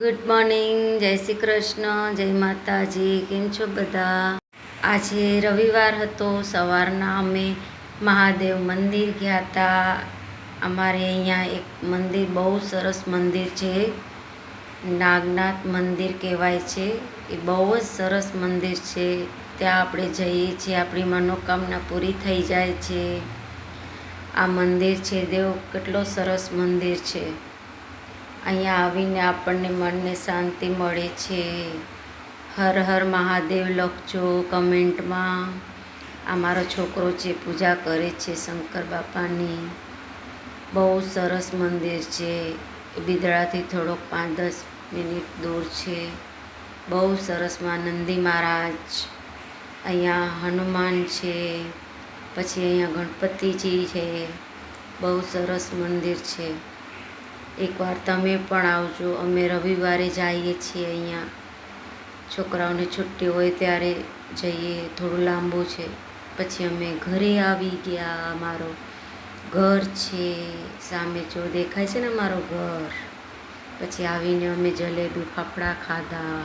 Good morning, જય શ્રી કૃષ્ણ, જય માતાજી. કેમ છો બધા? આજે રવિવાર હતો. સવારના અમે મહાદેવ મંદિર ગયા હતા. અમારે અહીંયા એક મંદિર, બહુ સરસ મંદિર છે. નાગનાથ મંદિર કહેવાય છે. એ બહુ જ સરસ મંદિર છે. ત્યાં આપણે જઈએ છીએ, આપણી મનોકામના પૂરી થઈ જાય છે. આ મંદિર છે, દેવ કેટલો સરસ મંદિર છે. અહીંયા આવીને આપણને મનને શાંતિ મળે છે. હર હર મહાદેવ લખજો કમેન્ટમાં. આ મારો છોકરો છે, પૂજા કરે છે શંકર બાપાની. બહુ સરસ મંદિર છે. બિદડાથી થોડોક 5-10 મિનિટ દૂર છે. બહુ સરસ. માં નંદી મહારાજ, અહીંયા હનુમાન છે, પછી અહીંયા ગણપતિજી છે. બહુ સરસ મંદિર છે. એકવાર તમે પણ આવજો. અમે રવિવારે જઈએ છીએ. અહીંયા છોકરાઓને છુટ્ટી હોય ત્યારે જઈએ. થોડું લાંબુ છે. પછી અમે ઘરે આવી ગયા. મારો ઘર છે સામે, જો દેખાય છે ને મારો ઘર. પછી આવીને અમે જલેબી ફાફડા ખાધા.